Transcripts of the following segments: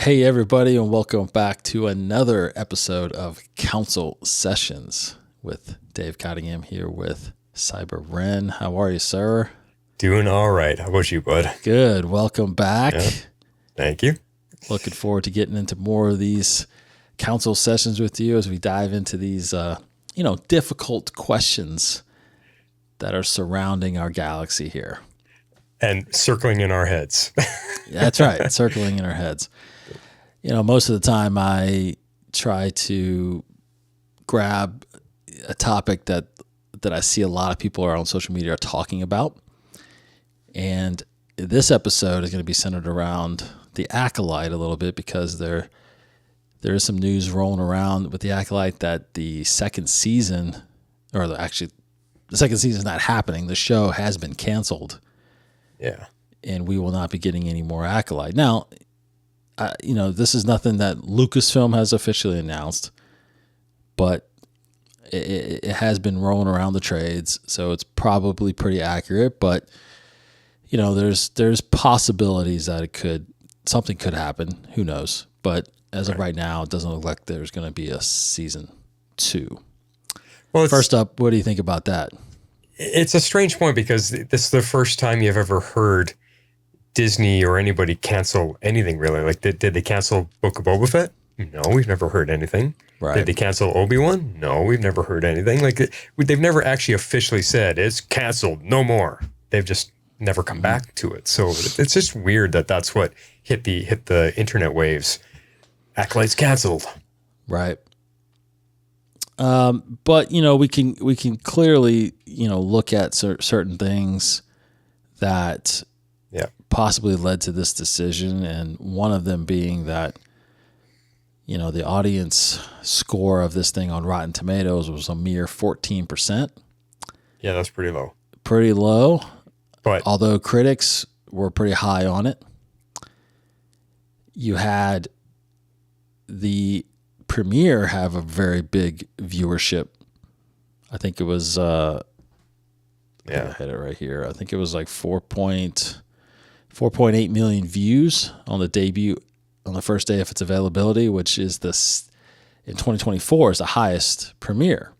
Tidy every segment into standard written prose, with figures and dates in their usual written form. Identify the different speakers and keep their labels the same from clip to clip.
Speaker 1: Hey, everybody, and welcome back to another episode of Council Sessions with Dave Cottingham here with Cyber Wren. How are you, sir?
Speaker 2: Doing all right. How about you, bud?
Speaker 1: Good. Welcome back.
Speaker 2: Yeah. Thank you.
Speaker 1: Looking forward to getting into more of these council sessions with you as we dive into these, difficult questions that are surrounding our galaxy here.
Speaker 2: And circling in our heads.
Speaker 1: That's right. Circling in our heads. Most of the time I try to grab a topic that I see a lot of people are on social media are talking about. And this episode is going to be centered around the Acolyte a little bit because there is some news rolling around with the Acolyte that the second season, the second season is not happening. The show has been canceled.
Speaker 2: Yeah.
Speaker 1: And we will not be getting any more Acolyte. Now, this is nothing that Lucasfilm has officially announced, but it has been rolling around the trades, so it's probably pretty accurate. But there's possibilities that something could happen. Who knows? But as of right now, it doesn't look like there's going to be a season 2. Well, first up, what do you think about that?
Speaker 2: It's a strange point because this is the first time you've ever heard Disney or anybody cancel anything, really. Like, did they cancel Book of Boba Fett? No, we've never heard anything.
Speaker 1: Right.
Speaker 2: Did they cancel Obi-Wan? No, we've never heard anything. Like, they've never actually officially said it's canceled, no more. They've just never come back to it. So it's just weird that that's what hit the internet waves. Acolyte's canceled.
Speaker 1: Right. But we can clearly look at certain things that possibly led to this decision, and one of them being that the audience score of this thing on Rotten Tomatoes was a mere 14%.
Speaker 2: Yeah, that's pretty low.
Speaker 1: Pretty low,
Speaker 2: but
Speaker 1: although critics were pretty high on it. You had the premiere have a very big viewership. I think it was I had it right here. I think it was like 4.8 million views on the debut on the first day of its availability, which is in 2024 is the highest premiere.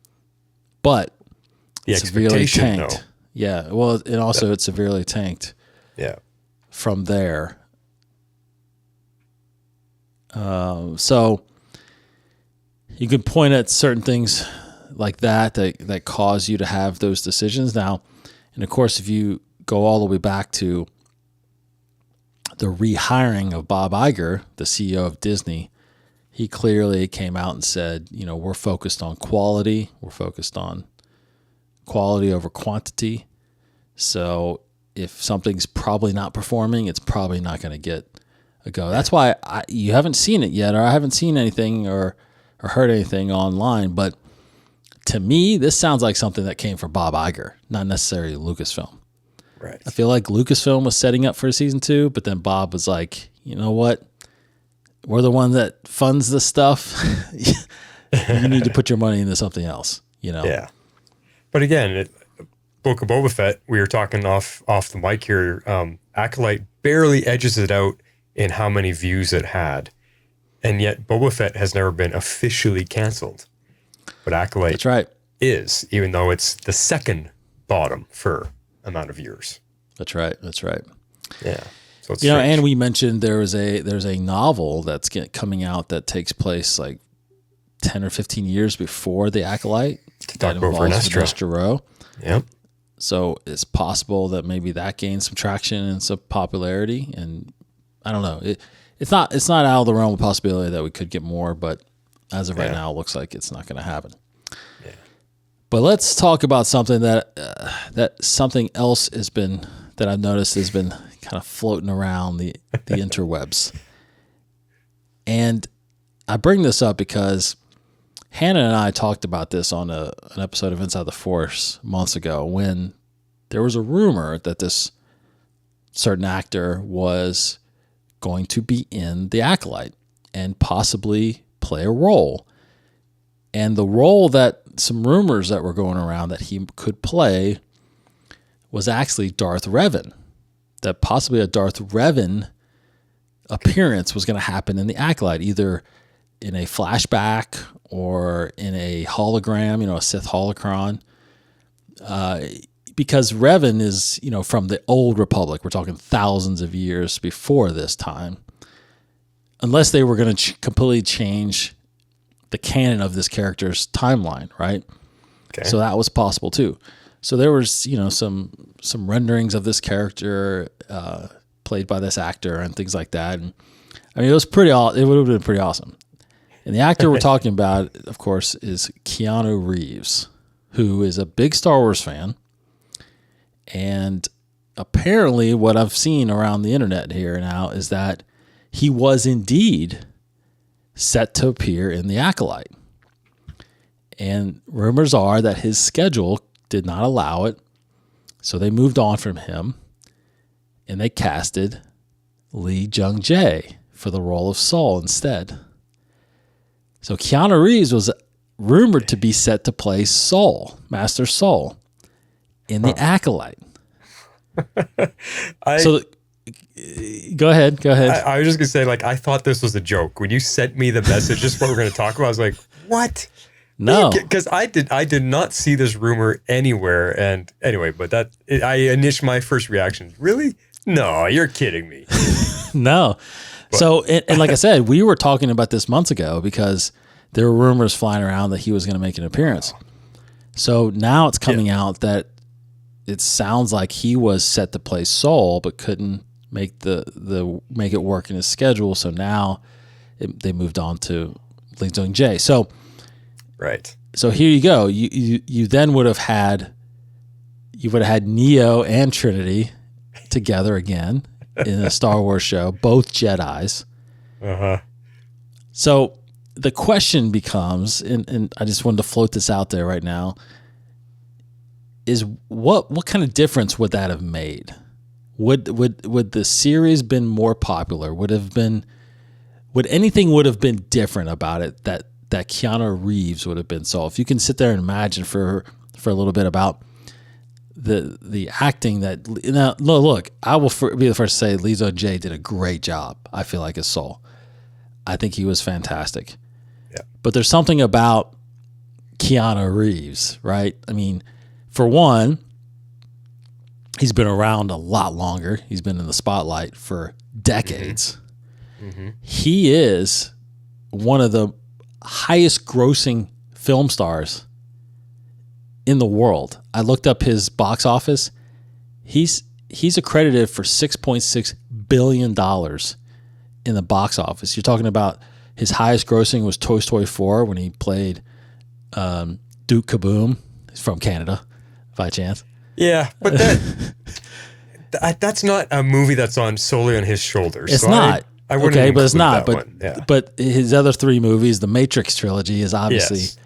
Speaker 1: But
Speaker 2: the
Speaker 1: severely
Speaker 2: expectation,
Speaker 1: tanked.
Speaker 2: though.
Speaker 1: Yeah, well, and also it's severely tanked.
Speaker 2: Yeah.
Speaker 1: From there. So you can point at certain things like that cause you to have those decisions. Now, and of course, if you go all the way back to the rehiring of Bob Iger, the CEO of Disney, he clearly came out and said, we're focused on quality. We're focused on quality over quantity. So if something's probably not performing, it's probably not going to get a go. That's why you haven't seen it yet, or I haven't seen anything or heard anything online. But to me, this sounds like something that came from Bob Iger, not necessarily Lucasfilm.
Speaker 2: Right.
Speaker 1: I feel like Lucasfilm was setting up for season 2, but then Bob was like, you know what? We're the one that funds this stuff. You need to put your money into something else,
Speaker 2: Yeah. But again, Book of Boba Fett, we were talking off the mic here, Acolyte barely edges it out in how many views it had. And yet Boba Fett has never been officially canceled. But Acolyte
Speaker 1: That's right.
Speaker 2: is, even though it's the second bottom for amount of years.
Speaker 1: That's right.
Speaker 2: Yeah. So it's
Speaker 1: and we mentioned there's a novel that's coming out that takes place like 10 or 15 years before the Acolyte.
Speaker 2: Talk about
Speaker 1: Vanessa Rowe.
Speaker 2: Yep.
Speaker 1: So it's possible that maybe that gains some traction and some popularity. And I don't know. It's not out of the realm of possibility that we could get more, but as of right now, it looks like it's not going to happen.
Speaker 2: Yeah.
Speaker 1: But let's talk about something that something else that I've noticed has been kind of floating around the interwebs. And I bring this up because Hannah and I talked about this on an episode of Inside the Force months ago when there was a rumor that this certain actor was going to be in The Acolyte and possibly play a role. And the role that some rumors that were going around that he could play was actually Darth Revan. That possibly a Darth Revan appearance was going to happen in the Acolyte, either in a flashback or in a hologram, a Sith holocron. Because Revan is, from the old Republic. We're talking thousands of years before this time. Unless they were going to completely change the canon of this character's timeline, right?
Speaker 2: Okay.
Speaker 1: So that was possible too. So there was, some renderings of this character played by this actor and things like that. And I mean, it would have been pretty awesome. And the actor we're talking about, of course, is Keanu Reeves, who is a big Star Wars fan. And apparently what I've seen around the internet here now is that he was indeed set to appear in the Acolyte. And rumors are that his schedule did not allow it. So they moved on from him and they casted Lee Jung-jae for the role of Sol instead. So Keanu Reeves was rumored to be set to play Sol, Master Sol, in the Acolyte. Go ahead.
Speaker 2: I was just gonna say, I thought this was a joke when you sent me the message. Just what we're gonna talk about. I was like, what?
Speaker 1: No,
Speaker 2: because I did not see this rumor anywhere. And anyway, but my first reaction, really? No, you're kidding me.
Speaker 1: No. So, and like I said, we were talking about this months ago because there were rumors flying around that he was going to make an appearance. So now it's coming out that it sounds like he was set to play Sol, but couldn't make make it work in his schedule. So now they moved on to Lee Jung-jae. So,
Speaker 2: right.
Speaker 1: So here you go. You then would have had Neo and Trinity together again in a Star Wars show, both Jedis. So the question becomes, and I just wanted to float this out there right now, is what kind of difference would that have made? Would the series been more popular? Would anything would have been different about it that Keanu Reeves would have been Sol? If you can sit there and imagine for a little bit about the acting that now look, I will be the first to say Lee Jung-jae did a great job. I feel like as Sol, I think he was fantastic.
Speaker 2: Yeah.
Speaker 1: But there's something about Keanu Reeves, right? I mean, for one, he's been around a lot longer. He's been in the spotlight for decades.
Speaker 2: Mm-hmm.
Speaker 1: He is one of the highest grossing film stars in the world. I looked up his box office. He's accredited for $6.6 billion in the box office. You're talking about his highest grossing was Toy Story 4 when he played Duke Kaboom. He's from Canada, by chance.
Speaker 2: Yeah, but that's not a movie that's on solely on his shoulders.
Speaker 1: It's
Speaker 2: so
Speaker 1: not.
Speaker 2: I wouldn't
Speaker 1: okay, but it's not.
Speaker 2: But
Speaker 1: his other three movies, the Matrix trilogy, is obviously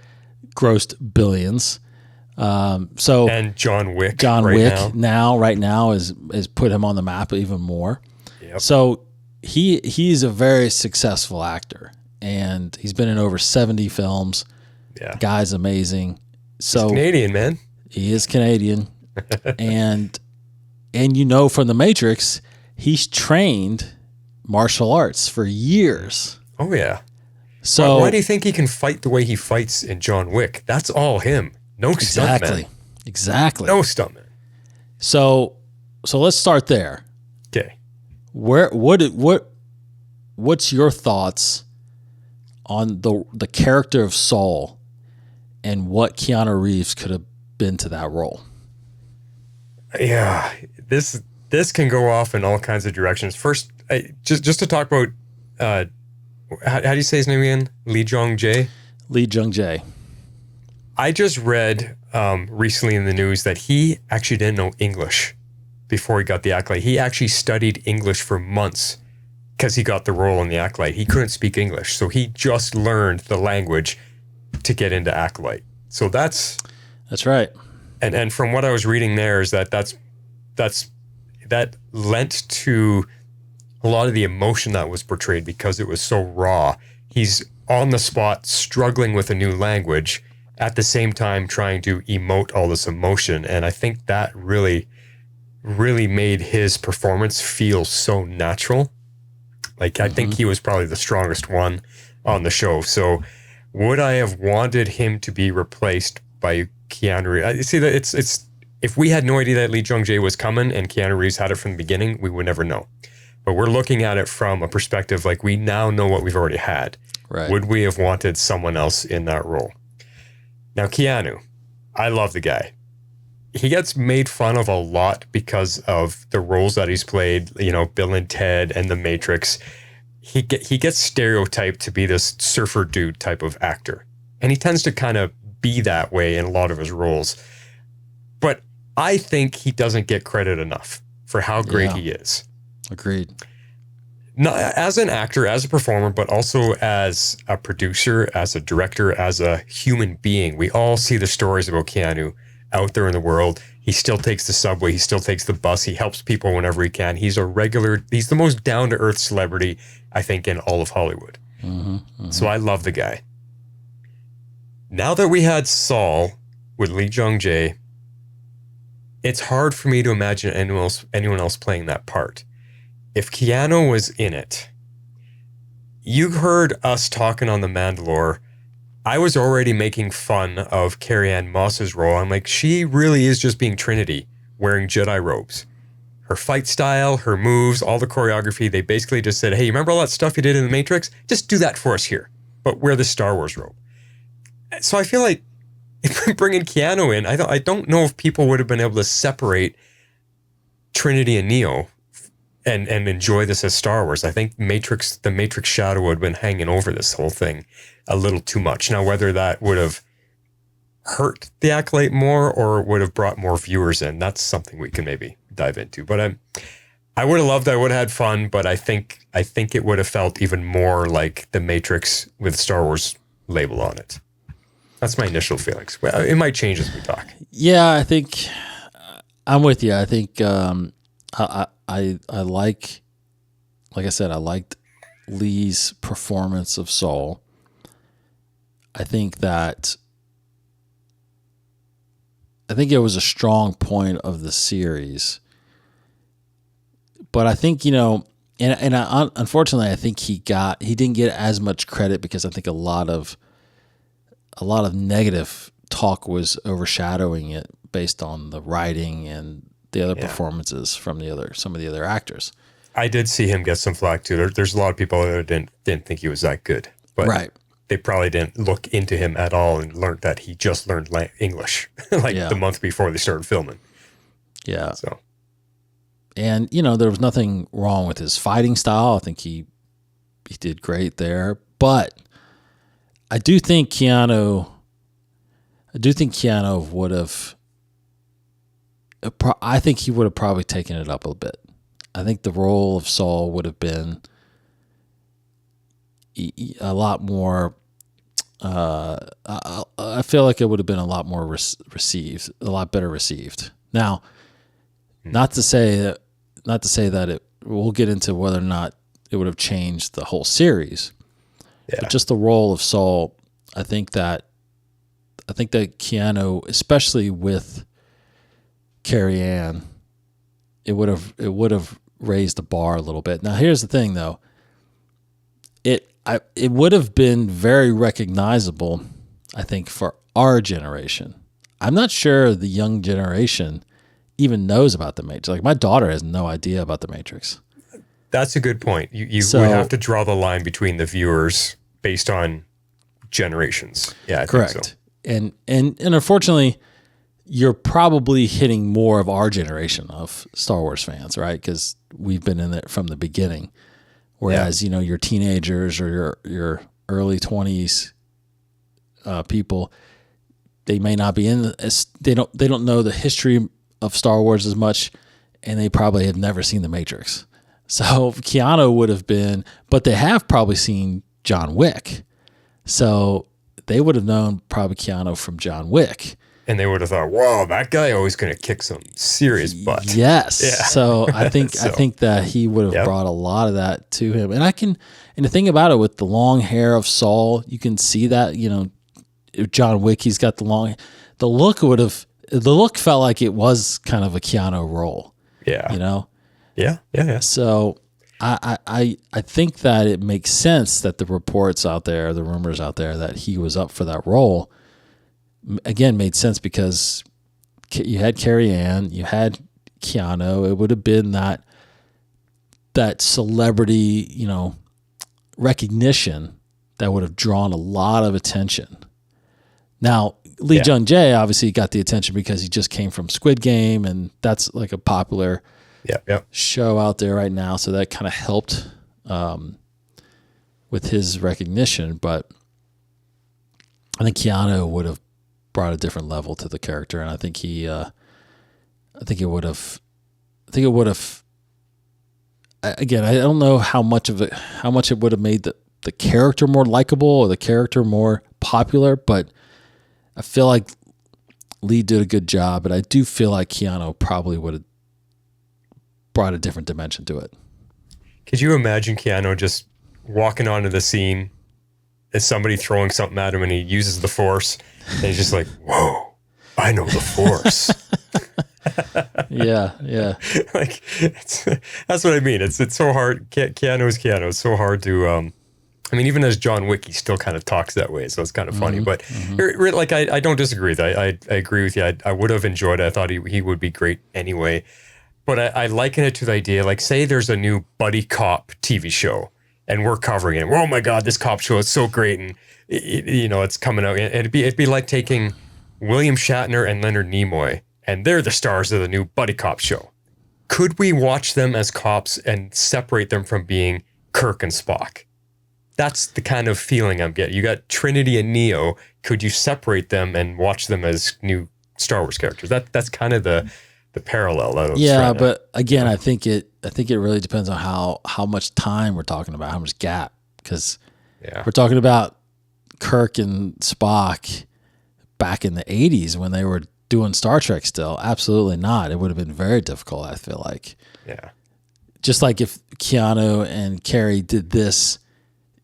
Speaker 1: grossed billions.
Speaker 2: And John Wick.
Speaker 1: Right now is put him on the map even more.
Speaker 2: Yep.
Speaker 1: So he's a very successful actor, and he's been in over 70 films.
Speaker 2: Yeah,
Speaker 1: guy's amazing. So
Speaker 2: he's Canadian, man.
Speaker 1: He is Canadian, and from the Matrix, he's trained martial arts for years.
Speaker 2: Oh yeah.
Speaker 1: So
Speaker 2: why do you think he can fight the way he fights in John Wick? That's all him. No stuntman.
Speaker 1: Exactly.
Speaker 2: No stuntman.
Speaker 1: So let's start there.
Speaker 2: Okay.
Speaker 1: What's your thoughts on the character of Sol and what Keanu Reeves could have been to that role?
Speaker 2: Yeah, this can go off in all kinds of directions. First, just to talk about how do you say his name again? Lee Jung-jae.
Speaker 1: Lee Jung-jae.
Speaker 2: I just read recently in the news that he actually didn't know English before he got the Acolyte. He actually studied English for months because he got the role in the Acolyte. He couldn't speak English, so he just learned the language to get into Acolyte. So that's
Speaker 1: right.
Speaker 2: And from what I was reading there is that lent to a lot of the emotion that was portrayed because it was so raw. He's on the spot struggling with a new language, at the same time trying to emote all this emotion. And I think that really, really made his performance feel so natural. Like, I think he was probably the strongest one on the show. So would I have wanted him to be replaced by Keanu Reeves? I see that it's if we had no idea that Lee Jung-jae was coming and Keanu Reeves had it from the beginning, we would never know. But we're looking at it from a perspective like we now know what we've already had.
Speaker 1: Right.
Speaker 2: Would we have wanted someone else in that role? Now, Keanu, I love the guy. He gets made fun of a lot because of the roles that he's played, you know, Bill and Ted and The Matrix. He gets stereotyped to be this surfer dude type of actor. And he tends to kind of be that way in a lot of his roles. But I think he doesn't get credit enough for how great he is.
Speaker 1: Agreed.
Speaker 2: Not as an actor, as a performer, but also as a producer, as a director, as a human being. We all see the stories about Keanu out there in the world. He still takes the subway. He still takes the bus. He helps people whenever he can. He's the most down-to-earth celebrity, I think, in all of Hollywood. So I love the guy. Now that we had Sol with Lee Jung-jae, it's hard for me to imagine anyone else playing that part. If Keanu was in it, you heard us talking on The Mandalore. I was already making fun of Carrie-Anne Moss's role. I'm like, she really is just being Trinity, wearing Jedi robes. Her fight style, her moves, all the choreography, they basically just said, hey, you remember all that stuff you did in The Matrix? Just do that for us here, but wear the Star Wars robe. So I feel like if bringing Keanu in, I don't know if people would have been able to separate Trinity and Neo and enjoy this as Star Wars. I think the Matrix shadow would have been hanging over this whole thing a little too much. Now, whether that would have hurt the Acolyte more or would have brought more viewers in, that's something we can maybe dive into. But I would have loved it. I would have had fun, but I think it would have felt even more like the Matrix with Star Wars label on it. That's my initial feelings. Well, it might change as we talk.
Speaker 1: Yeah, I think I'm with you. I think I like I said, I liked Lee's performance of Sol. I think it was a strong point of the series. But I think, unfortunately, I think he didn't get as much credit because I think a lot of negative talk was overshadowing it based on the writing and the other performances from some of the other actors.
Speaker 2: I did see him get some flack too. There's a lot of people that didn't think he was that good, but they probably didn't look into him at all and learned that he just learned English the month before they started filming.
Speaker 1: Yeah.
Speaker 2: So,
Speaker 1: and there was nothing wrong with his fighting style. I think he did great there, but I do think Keanu would have. I think he would have probably taken it up a bit. I think the role of Sol would have been a lot more. I feel like it would have been a lot more received, a lot better received. Now, not to say that it. We'll get into whether or not it would have changed the whole series. Yeah. But just the role of Sol, I think that Keanu, especially with Carrie-Anne, it would have raised the bar a little bit. Now, here's the thing, though. It would have been very recognizable, I think, for our generation. I'm not sure the young generation even knows about the Matrix. Like, my daughter has no idea about the Matrix.
Speaker 2: That's a good point. You would have to draw the line between the viewers based on generations. Yeah, I
Speaker 1: correct.
Speaker 2: think so.
Speaker 1: And unfortunately, you're probably hitting more of our generation of Star Wars fans, right? Because we've been in it from the beginning. Whereas, your teenagers or your early 20s people, they may not be they don't know the history of Star Wars as much, and they probably have never seen The Matrix. So Keanu would have been, but they have probably seen John Wick. So they would have known probably Keanu from John Wick.
Speaker 2: And they would have thought, whoa, that guy always going to kick some serious butt.
Speaker 1: Yes. Yeah. So I think that he would have brought a lot of that to him. And the thing about it, with the long hair of Sol, you can see that, John Wick, he's got the look felt like it was kind of a Keanu role.
Speaker 2: Yeah.
Speaker 1: Yeah.
Speaker 2: Yeah.
Speaker 1: So I think that it makes sense that the reports out there, the rumors out there that he was up for that role, again, made sense because you had Carrie Ann, you had Keanu. It would have been that celebrity, recognition that would have drawn a lot of attention. Now, Lee Jung Jae obviously got the attention because he just came from Squid Game, and that's like a popular show out there right now. So that kind of helped with his recognition. But I think Keanu would have brought a different level to the character, and I think it would have. Again, I don't know how much it would have made the character more likable or the character more popular, but I feel like Lee did a good job, but I do feel like Keanu probably would have brought a different dimension to it.
Speaker 2: Could you imagine Keanu just walking onto the scene as somebody throwing something at him and he uses the Force and he's just like, whoa, I know the Force.
Speaker 1: Yeah.
Speaker 2: Like, that's what I mean. It's so hard. Keanu is Keanu. It's so hard to, even as John Wick, he still kind of talks that way, so it's kind of funny. But like, I don't disagree with that. I agree with you. I would have enjoyed it. I thought he would be great anyway. But I liken it to the idea, like, say there's a new buddy cop TV show, and we're covering it. Oh my God, this cop show is so great, and it's coming out. And it'd be like taking William Shatner and Leonard Nimoy, and they're the stars of the new buddy cop show. Could we watch them as cops and separate them from being Kirk and Spock? That's the kind of feeling I'm getting. You got Trinity and Neo. Could you separate them and watch them as new Star Wars characters? That's kind of the parallel.
Speaker 1: But again, I think it really depends on how much time we're talking about, how much gap, because we're talking about Kirk and Spock back in the 80s when they were doing Star Trek still. Absolutely not. It would have been very difficult, I feel like.
Speaker 2: Yeah.
Speaker 1: Just like if Keanu and Carrie did this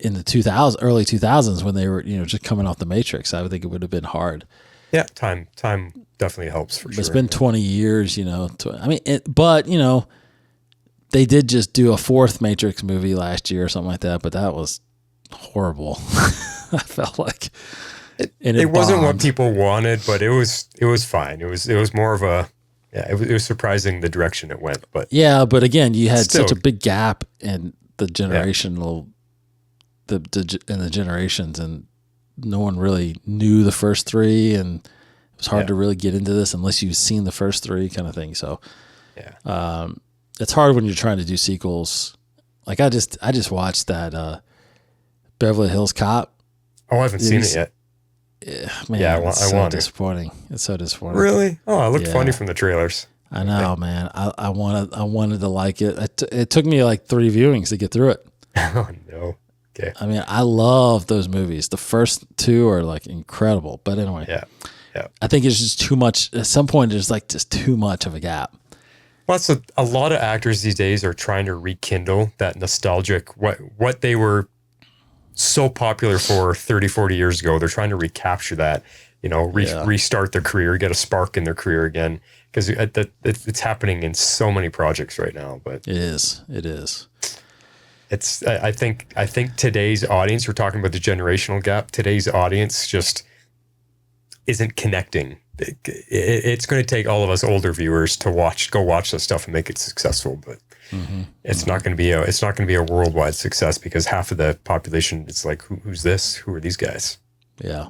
Speaker 1: in the early 2000s when they were, just coming off the Matrix, I would think it would have been hard.
Speaker 2: Yeah, time definitely helps for sure.
Speaker 1: It's been 20 years, but they did just do a fourth Matrix movie last year or something like that, but that was horrible. I felt like
Speaker 2: it wasn't what people wanted, but it was fine. It was more of a it was surprising the direction it went, but
Speaker 1: but again, you had such a big gap in the generational in the generations, and no one really knew the first three, and it was hard to really get into this unless you've seen the first three, kind of thing. So it's hard when you're trying to do sequels. Like I just watched that Beverly Hills Cop.
Speaker 2: Oh, I haven't seen it yet.
Speaker 1: Man, it's so disappointing. It's so disappointing.
Speaker 2: Really? Oh, it looked funny from the trailers.
Speaker 1: I know, man. I wanted to like it. It took me like 3 viewings to get through it.
Speaker 2: Oh no. Okay.
Speaker 1: I mean, I love those movies. The first 2 are like incredible, but anyway.
Speaker 2: Yeah.
Speaker 1: I think it's just too much. At some point, there's like just too much of a gap.
Speaker 2: Well, that's a lot of actors these days are trying to rekindle that nostalgic, what they were so popular for 30, 40 years ago. They're trying to recapture that, restart their career, get a spark in their career again. Because it's happening in so many projects right now. But
Speaker 1: it is.
Speaker 2: I think today's audience, we're talking about the generational gap. Today's audience just isn't connecting. It's going to take all of us older viewers to go watch this stuff and make it successful. But it's not going to be a worldwide success because half of the population is like, who's this? Who are these guys?
Speaker 1: Yeah.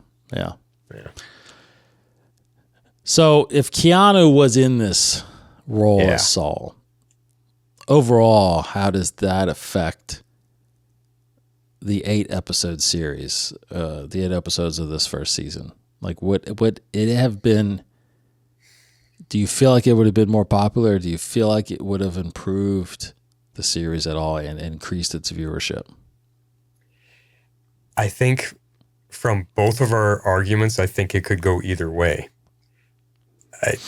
Speaker 1: So if Keanu was in this role as Sol, overall, how does that affect the 8-episode series, the 8 episodes of this first season? Like, would it have been? Do you feel like it would have been more popular? Or do you feel like it would have improved the series at all and increased its viewership?
Speaker 2: I think from both of our arguments, I think it could go either way.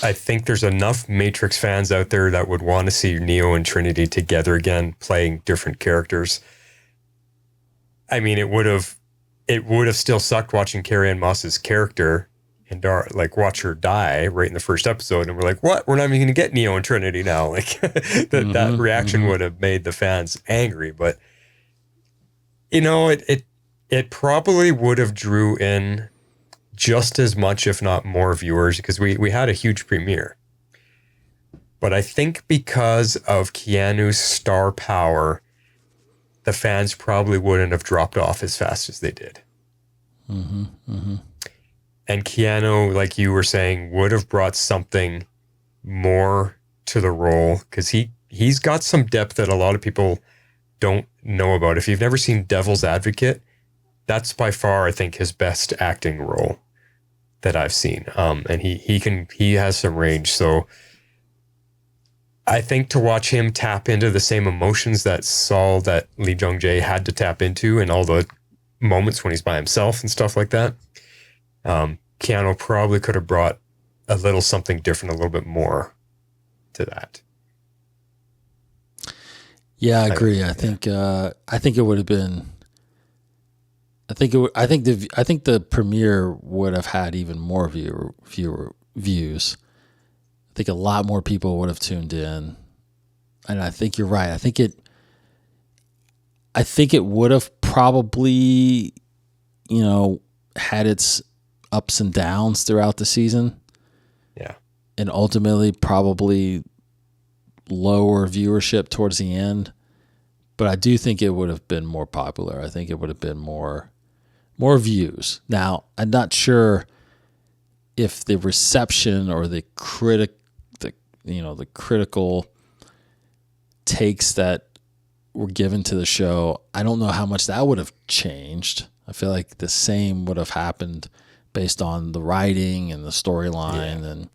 Speaker 2: I think there's enough Matrix fans out there that would want to see Neo and Trinity together again, playing different characters. I mean, it would have still sucked watching Carrie Ann Moss's character Pandora, like watch her die right in the first episode, and we're like, what? We're not even going to get Neo and Trinity now. Like that reaction would have made the fans angry, but it probably would have drew in just as much, if not more, viewers because we had a huge premiere. But I think because of Keanu's star power, the fans probably wouldn't have dropped off as fast as they did. And Keanu, like you were saying, would have brought something more to the role because he's got some depth that a lot of people don't know about. If you've never seen Devil's Advocate, that's by far, I think, his best acting role that I've seen. And he has some range. So I think to watch him tap into the same emotions that Lee Jung-jae had to tap into in all the moments when he's by himself and stuff like that, Keanu probably could have brought a little something different, a little bit more to that.
Speaker 1: Yeah, I agree. I think it would have been. I think the premiere would have had even more views. I think a lot more people would have tuned in, and I think you're right. I think it would have probably, had its ups and downs throughout the season.
Speaker 2: Yeah,
Speaker 1: and ultimately probably lower viewership towards the end. But I do think it would have been more popular. I think it would have been more views. Now, I'm not sure if the reception or the critical takes that were given to the show, I don't know how much that would have changed. I feel like the same would have happened based on the writing and the storyline. And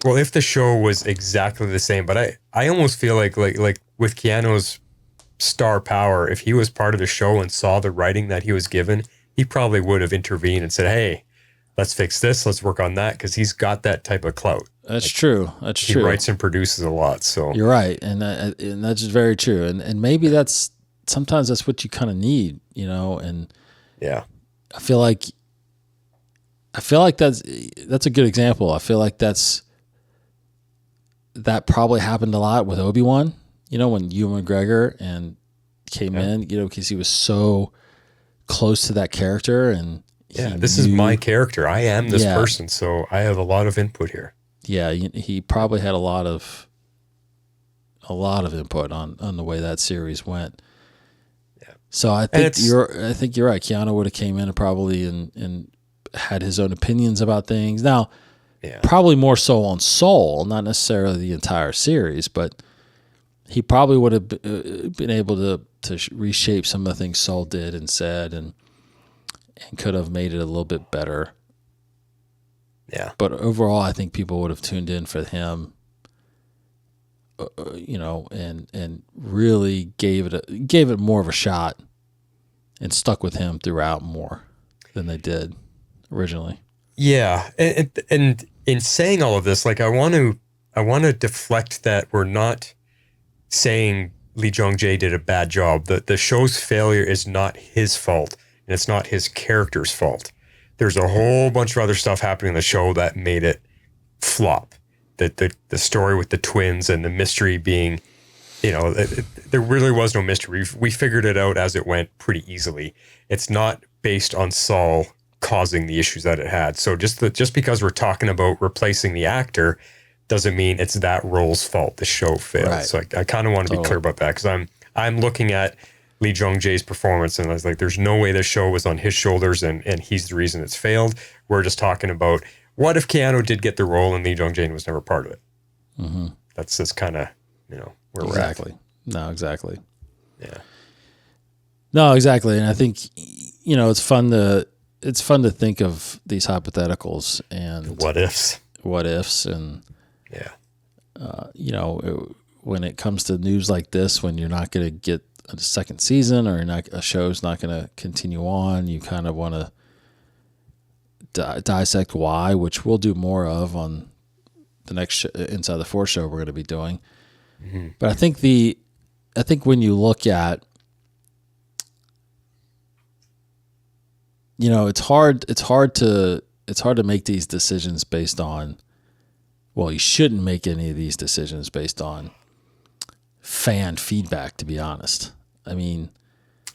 Speaker 2: well, if the show was exactly the same, but I almost feel like with Keanu's star power, if he was part of the show and saw the writing that he was given, he probably would have intervened and said, hey, let's fix this, let's work on that, because he's got that type of clout.
Speaker 1: That's true.
Speaker 2: He writes and produces a lot. So
Speaker 1: you're right, and that's very true. And maybe sometimes that's what you kind of need, And
Speaker 2: yeah,
Speaker 1: I feel like that's a good example. I feel like that probably happened a lot with Obi-Wan. When Ewan McGregor came in, because he was so close to that character, and
Speaker 2: this is my character. I am this person, so I have a lot of input here.
Speaker 1: Yeah, he probably had a lot of input on the way that series went.
Speaker 2: Yeah.
Speaker 1: So I think you're right. Keanu would have came in and probably and had his own opinions about things. Now, probably more so on Sol, not necessarily the entire series, but he probably would have been able to reshape some of the things Sol did and said, and could have made it a little bit better.
Speaker 2: Yeah.
Speaker 1: But overall, I think people would have tuned in for him, and really gave it more of a shot, and stuck with him throughout more than they did originally.
Speaker 2: Yeah, and in saying all of this, like I want to deflect that we're not saying Lee Jung-jae did a bad job. The show's failure is not his fault, and it's not his character's fault. There's a whole bunch of other stuff happening in the show that made it flop. The story with the twins and the mystery being, there really was no mystery. We figured it out as it went pretty easily. It's not based on Sol causing the issues that it had. So just because we're talking about replacing the actor doesn't mean it's that role's fault. The show failed. Right. So I kind of want to be clear about that, because I'm looking at Lee Jung-jae's performance and I was like, there's no way this show was on his shoulders and he's the reason it's failed. We're just talking about what if Keanu did get the role and Lee Jung-jae was never part of it. Mm-hmm. That's just kind of, where we're at.
Speaker 1: No, exactly.
Speaker 2: Yeah.
Speaker 1: No, exactly. And I think, it's fun to think of these hypotheticals and
Speaker 2: what ifs
Speaker 1: and
Speaker 2: yeah.
Speaker 1: When it comes to news like this, when you're not going to get a second season or a show's not going to continue on, you kind of want to dissect why, which we'll do more of on the next Inside the Force show we're going to be doing. Mm-hmm. But I think when you look at, it's hard to it's hard to make these decisions based on. Well, you shouldn't make any of these decisions based on fan feedback. To be honest, I mean,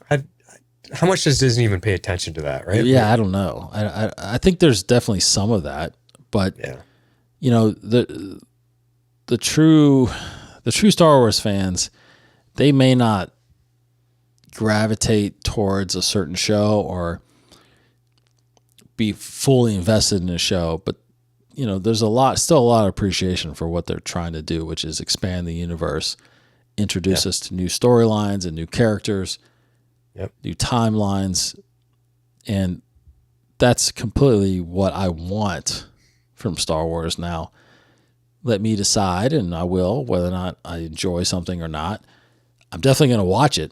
Speaker 2: how much does Disney even pay attention to that? Right?
Speaker 1: Yeah, I don't know. I think there's definitely some of that, but you know, the true Star Wars fans, they may not gravitate towards a certain show or be fully invested in a show, but you know, there's still a lot of appreciation for what they're trying to do, which is expand the universe, introduce us to new storylines and new characters, new timelines, and that's completely what I want from Star Wars. Now, let me decide, and I will, whether or not I enjoy something or not. I'm definitely going to watch it.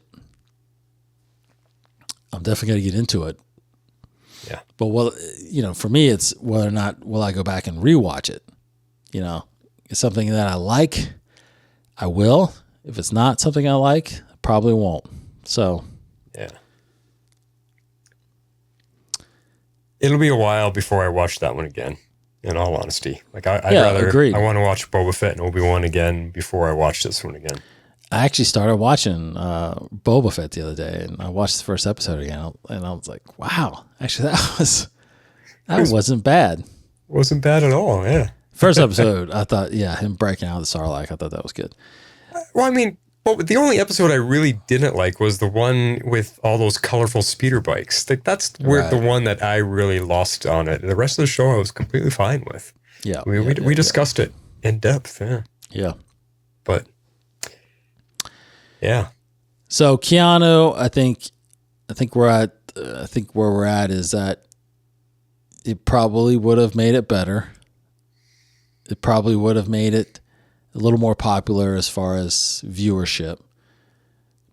Speaker 1: I'm definitely going to get into it.
Speaker 2: Yeah.
Speaker 1: But, well, you know, for me, it's whether or not will I go back and rewatch it. You know, it's something that I like, I will. If it's not something I like, I probably won't. So,
Speaker 2: yeah. It'll be a while before I watch that one again, in all honesty. Like, I'd rather,
Speaker 1: agreed.
Speaker 2: I want to watch Boba Fett and Obi-Wan again before I watch this one again.
Speaker 1: I actually started watching Boba Fett the other day, and I watched the first episode again, and I was like, wow, actually, that wasn't bad.
Speaker 2: Wasn't bad at all, yeah.
Speaker 1: First episode, I thought, him breaking out of the Sarlacc, I thought that was good.
Speaker 2: Well, I mean, the only episode I really didn't like was the one with all those colorful speeder bikes. Like, that's where the one that I really lost on it. The rest of the show I was completely fine with.
Speaker 1: Yeah.
Speaker 2: We discussed it in depth, yeah.
Speaker 1: Yeah.
Speaker 2: But, yeah.
Speaker 1: So Keanu, I think where we're at is that it probably would have made it better. It probably would have made it a little more popular as far as viewership,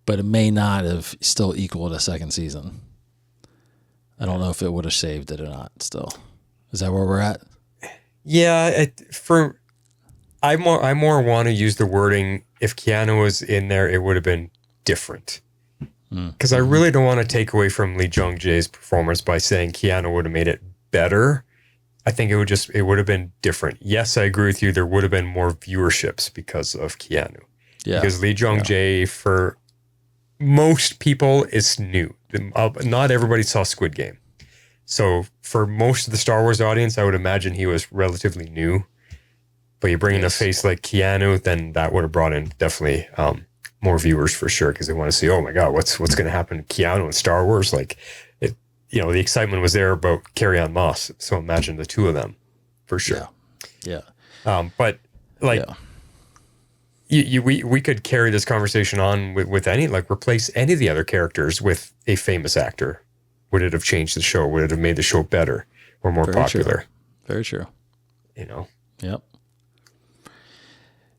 Speaker 1: but it may not have still equaled a second season. I don't know if it would have saved it or not still. Is that where we're at?
Speaker 2: Yeah, I more want to use the wording, if Keanu was in there, it would have been different. Because I really don't want to take away from Lee Jung-jae's performance by saying Keanu would have made it better. I think it would have been different. Yes, I agree with you. There would have been more viewerships because of Keanu. Yeah. Because Lee Jung-jae, for most people, is new. Not everybody saw Squid Game. So for most of the Star Wars audience, I would imagine he was relatively new. But you bring in a face like Keanu, then that would have brought in definitely more viewers for sure, because they want to see, oh my God, what's going to happen to Keanu in Star Wars? Like, you know, the excitement was there about Carrie-Anne Moss. So imagine the two of them for sure.
Speaker 1: Yeah.
Speaker 2: But like, we could carry this conversation on with any, like, replace any of the other characters with a famous actor. Would it have changed the show? Would it have made the show better or more popular?
Speaker 1: True. Very true.
Speaker 2: You know?
Speaker 1: Yep.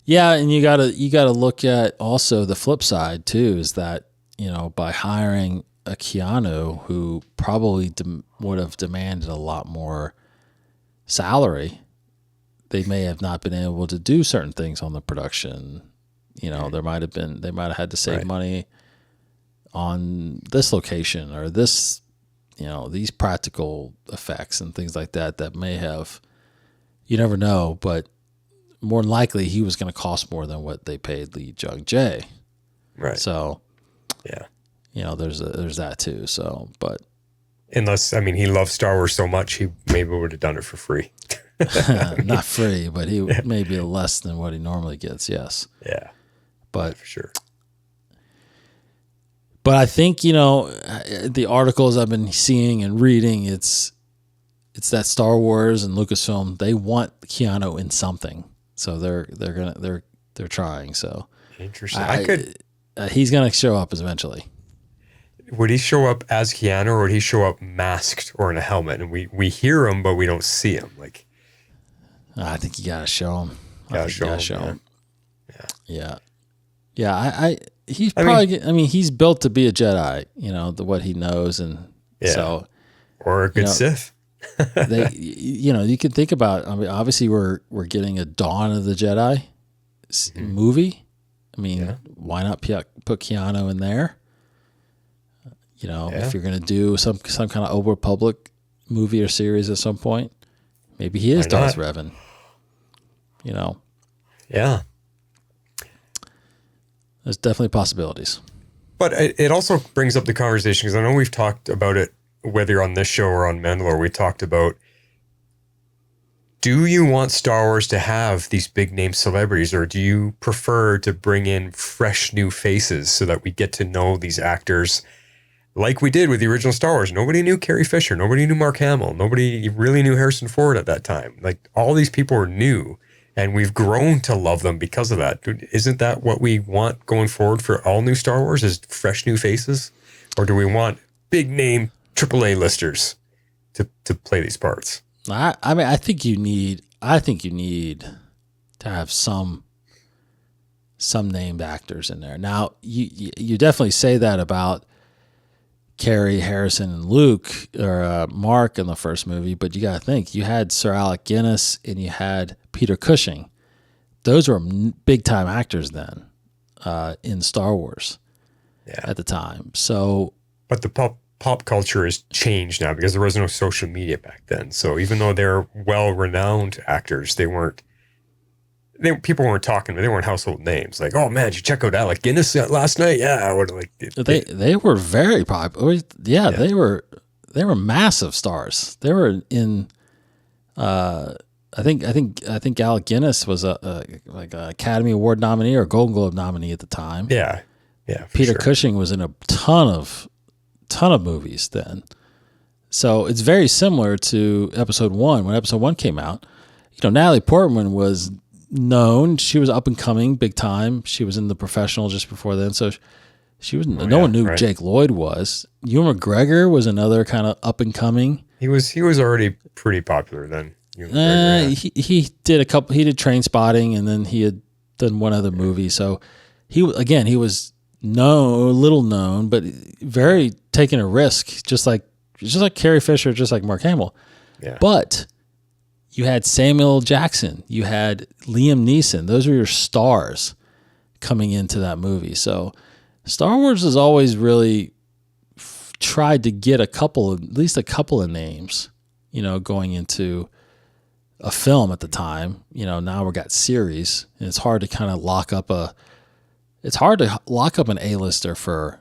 Speaker 1: Yeah. And you gotta look at also the flip side too, is that, you know, by hiring a Keanu who probably would have demanded a lot more salary, they may have not been able to do certain things on the production. You know, they might have had to save money on this location or this, you know, these practical effects and things like that may have, you never know, but more than likely he was going to cost more than what they paid Lee Jung-jae.
Speaker 2: Right.
Speaker 1: So,
Speaker 2: yeah.
Speaker 1: You know, there's that too. So, but
Speaker 2: unless, I mean, he loves Star Wars so much, he maybe would have done it for free.
Speaker 1: Not free, but he maybe less than what he normally gets. Yes.
Speaker 2: Yeah.
Speaker 1: But
Speaker 2: for sure.
Speaker 1: But I think, you know, the articles I've been seeing and reading, it's that Star Wars and Lucasfilm, they want Keanu in something, so they're trying. So
Speaker 2: interesting.
Speaker 1: He's gonna show up eventually.
Speaker 2: Would he show up as Keanu, or would he show up masked or in a helmet? And we hear him, but we don't see him. Like,
Speaker 1: I think you gotta show him.
Speaker 2: Show him.
Speaker 1: Yeah. He's probably. I mean, he's built to be a Jedi. You know, what he knows, and so,
Speaker 2: or a good Sith.
Speaker 1: You know, you can think about. I mean, obviously, we're getting a Dawn of the Jedi movie. I mean, why not put Keanu in there? You know, if you're going to do some kind of Old Republic movie or series at some point. Maybe he is
Speaker 2: Why
Speaker 1: Darth
Speaker 2: not?
Speaker 1: Revan. You know,
Speaker 2: Yeah.
Speaker 1: there's definitely possibilities.
Speaker 2: But it also brings up the conversation, because I know we've talked about it, whether on this show or on Mandalore, we talked about, do you want Star Wars to have these big name celebrities, or do you prefer to bring in fresh new faces so that we get to know these actors like we did with the original Star Wars? Nobody knew Carrie Fisher. Nobody knew Mark Hamill. Nobody really knew Harrison Ford at that time. Like, all these people were new, and we've grown to love them because of that. Isn't that what we want going forward for all new Star Wars, is fresh new faces? Or do we want big name AAA listers to play these parts?
Speaker 1: I mean, I think you need to have some named actors in there. Now, you definitely say that about Carrie, Harrison, and Luke, or Mark in the first movie, but you got to think, you had Sir Alec Guinness and you had Peter Cushing. Those were big time actors then in Star Wars at the time. So,
Speaker 2: but the pop culture has changed now, because there was no social media back then. So even though they're well-renowned actors, people weren't talking, they weren't household names. Like, oh man, did you check out Alec Guinness last night? Yeah, I would like.
Speaker 1: They were very popular. Yeah, they were massive stars. They were in. I think Alec Guinness was a Academy Award nominee or Golden Globe nominee at the time.
Speaker 2: Yeah.
Speaker 1: Peter Cushing was in a ton of movies then. So it's very similar to Episode 1. When Episode 1 came out, Natalie Portman was known. She was up and coming big time. She was in The Professional just before then. So she was no one knew who Jake Lloyd was. Ewan McGregor was another kind of up and coming.
Speaker 2: He was already pretty popular then.
Speaker 1: He did a couple. He did Train Spotting, and then he had done one other movie. So he was little known, but very taking a risk, just like Carrie Fisher, just like Mark Hamill.
Speaker 2: Yeah.
Speaker 1: But you had Samuel L. Jackson, you had Liam Neeson. Those were your stars coming into that movie. So Star Wars has always really tried to get at least a couple of names, going into a film at the time. Now we've got series, and it's hard to kind of lock up an A-lister for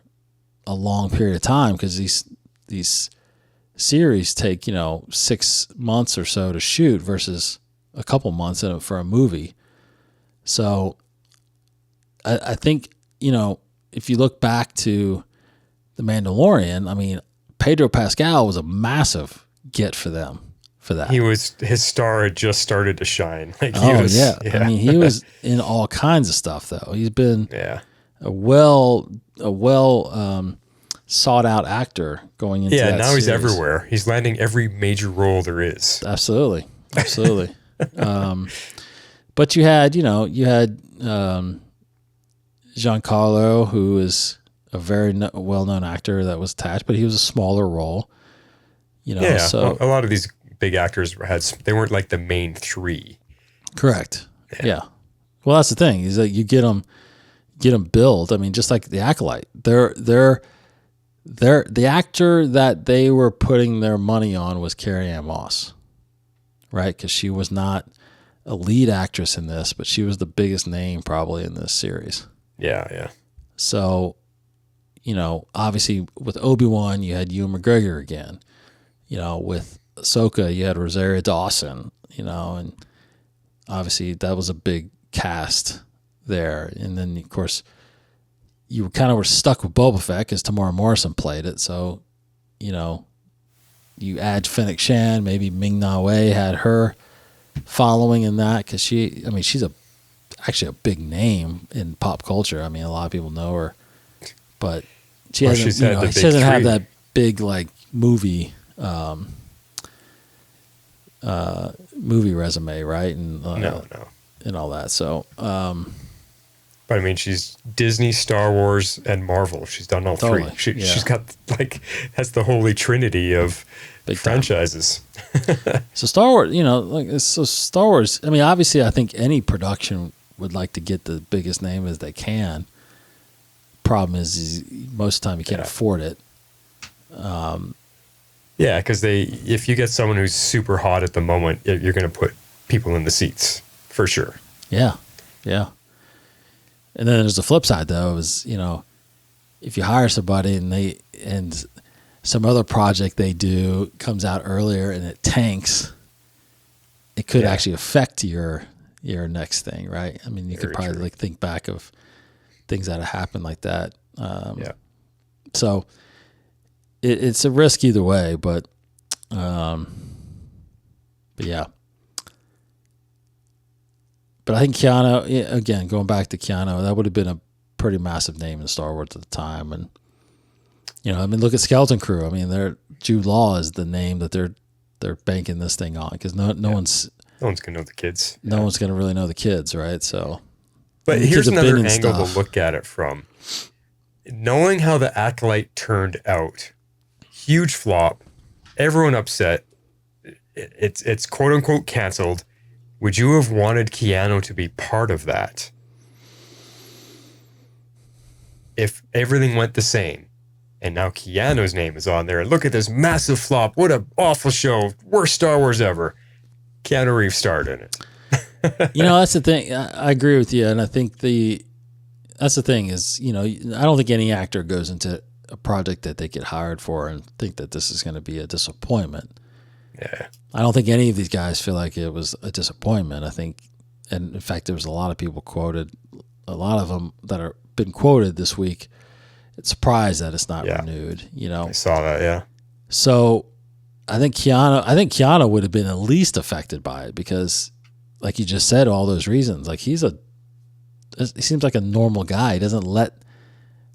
Speaker 1: a long period of time, because these series take 6 months or so to shoot versus a couple months for a movie. So I think if you look back to The Mandalorian, I mean, Pedro Pascal was a massive get for them for that.
Speaker 2: His star had just started to shine. Like
Speaker 1: yeah. I mean, he was in all kinds of stuff though. He's been a well sought out actor going into that
Speaker 2: now he's
Speaker 1: series.
Speaker 2: everywhere. He's landing every major role there is.
Speaker 1: Absolutely. But you had Giancarlo, who is a very well-known actor that was attached, but he was a smaller role. So
Speaker 2: a lot of these big actors they weren't like the main three.
Speaker 1: Correct. Yeah. Well, that's the thing, is that you get them billed. I mean, just like the Acolyte, they're the actor that they were putting their money on was Carrie-Anne Moss, right? Because she was not a lead actress in this, but she was the biggest name probably in this series.
Speaker 2: Yeah.
Speaker 1: So, obviously with Obi-Wan, you had Ewan McGregor again. With Ahsoka, you had Rosario Dawson, and obviously that was a big cast there. And then, of course, you kind of were stuck with Boba Fett because Tamara Morrison played it. So, you add Fennec Shan, maybe Ming-Na Wen had her following in that, because she's actually a big name in pop culture. I mean, a lot of people know her, but she doesn't have that big like movie resume, right? And
Speaker 2: no.
Speaker 1: And all that. So,
Speaker 2: but I mean, she's Disney, Star Wars, and Marvel. She's done all three. She's got that's the holy trinity of big franchises.
Speaker 1: So Star Wars, Star Wars. I mean, obviously, I think any production would like to get the biggest name as they can. Problem is most of the time you can't afford it.
Speaker 2: Yeah, because if you get someone who's super hot at the moment, you're going to put people in the seats for sure.
Speaker 1: Yeah, yeah. And then there's the flip side, though, is, you know, if you hire somebody and some other project they do comes out earlier and it tanks, it could actually affect your next thing, right? I mean, you could probably like think back of things that have happened like that. So it's a risk either way, but yeah. But I think Keanu, again, going back to Keanu, that would have been a pretty massive name in Star Wars at the time. And, you know, I mean, look at Skeleton Crew. I mean, Jude Law is the name that they're banking this thing on, because no one's
Speaker 2: going to know the kids.
Speaker 1: No one's going to really know the kids, right? So,
Speaker 2: but here's another angle to look at it from. Knowing how the Acolyte turned out, huge flop, everyone upset, it's quote unquote canceled. Would you have wanted Keanu to be part of that? If everything went the same, and now Keanu's name is on there, and look at this massive flop, what an awful show, worst Star Wars ever. Keanu Reeves starred in it.
Speaker 1: You know, that's the thing. I agree with you, and I think that's the thing is, you know, I don't think any actor goes into a project that they get hired for and think that this is going to be a disappointment.
Speaker 2: Yeah.
Speaker 1: I don't think any of these guys feel like it was a disappointment. I think, and in fact, there was a lot of people quoted, a lot of them that are been quoted this week, it's surprised that it's not renewed, you know.
Speaker 2: I saw that, yeah.
Speaker 1: So I think Keanu would have been at least affected by it because, like you just said, all those reasons. Like he seems like a normal guy. He doesn't let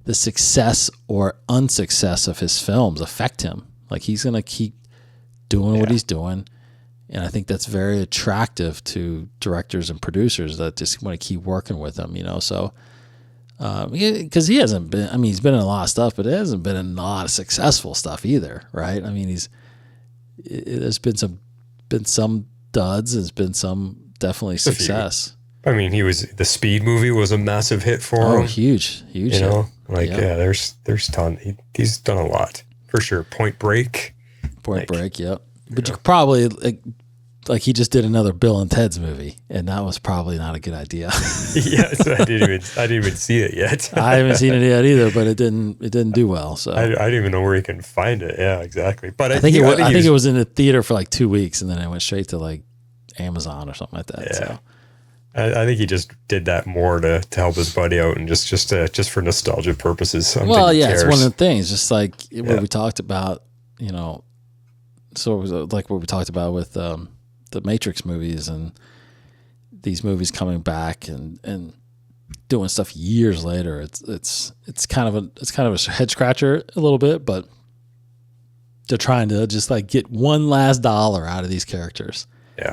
Speaker 1: the success or unsuccess of his films affect him. Like he's going to keep doing what he's doing. And I think that's very attractive to directors and producers that just want to keep working with him, you know. So, because he hasn't been, I mean, he's been in a lot of stuff, but it hasn't been in a lot of successful stuff either, right? I mean, there's been some duds, there's been some definitely success.
Speaker 2: I mean, the Speed movie was a massive hit for him.
Speaker 1: Oh, huge.
Speaker 2: You know, like, there's ton. He's done a lot for sure. Point Break,
Speaker 1: yep. But you could probably, like he just did another Bill and Ted's movie, and that was probably not a good idea.
Speaker 2: Yes, I didn't even see it yet.
Speaker 1: I haven't seen it yet either, but it didn't do well. So
Speaker 2: I don't even know where you can find it. Yeah, exactly. But
Speaker 1: I think it was in the theater for like 2 weeks, and then it went straight to like Amazon or something like that. Yeah. So.
Speaker 2: I think he just did that more to help his buddy out and just for nostalgia purposes.
Speaker 1: Well, yeah, it's one of the things. Just like what we talked about, you know. So it was like what we talked about with the Matrix movies and these movies coming back and doing stuff years later. It's kind of a head scratcher a little bit, but they're trying to just like get one last dollar out of these characters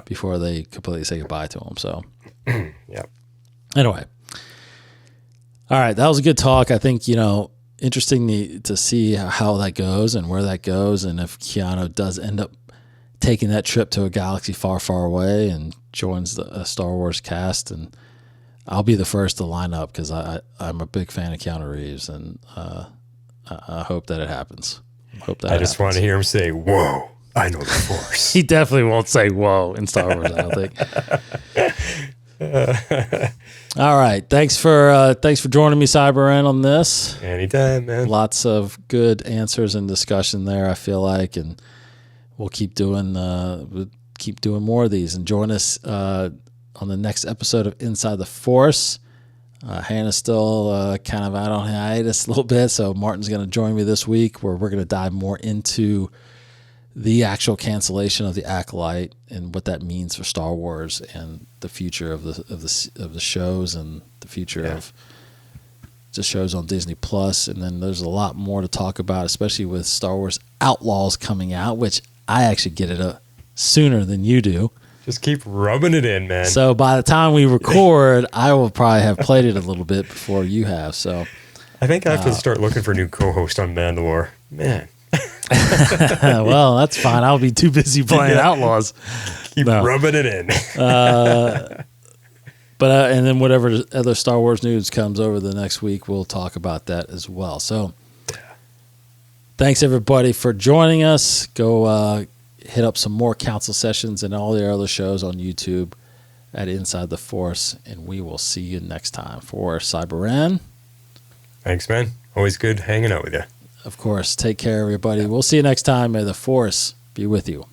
Speaker 1: before they completely say goodbye to them. So.
Speaker 2: Yeah.
Speaker 1: Anyway. All right. That was a good talk. I think, you know, interesting to see how that goes and where that goes. And if Keanu does end up taking that trip to a galaxy far, far away and joins the Star Wars cast, and I'll be the first to line up because I'm a big fan of Keanu Reeves, and I hope that it happens. I
Speaker 2: just want to hear him say, "Whoa, I know the Force."
Speaker 1: He definitely won't say "whoa" in Star Wars, I don't think. All right. Thanks for joining me, Cyber, on this.
Speaker 2: Anytime, man.
Speaker 1: Lots of good answers and discussion there, I feel like, and we'll keep doing more of these. And join us on the next episode of Inside the Force. Hannah's still kind of out on hiatus a little bit, so Martin's going to join me this week, where we're going to dive more into the actual cancellation of the Acolyte and what that means for Star Wars and the future of the shows and the future of the shows on Disney Plus. And then there's a lot more to talk about, especially with Star Wars Outlaws coming out, which I actually get it sooner than you do.
Speaker 2: Just keep rubbing it in, man.
Speaker 1: So by the time we record, I will probably have played it a little bit before you have. So
Speaker 2: I think I have to start looking for a new co-host on Mandalore, man.
Speaker 1: Well, that's fine. I'll be too busy playing Outlaws.
Speaker 2: Keep rubbing it in.
Speaker 1: But and then whatever other Star Wars news comes over the next week, we'll talk about that as well. So, Thanks, everybody, for joining us. Go hit up some more council sessions and all the other shows on YouTube at Inside the Force, and we will see you next time. For Cyberan.
Speaker 2: Thanks, man. Always good hanging out with you.
Speaker 1: Of course. Take care, everybody. We'll see you next time. May the Force be with you.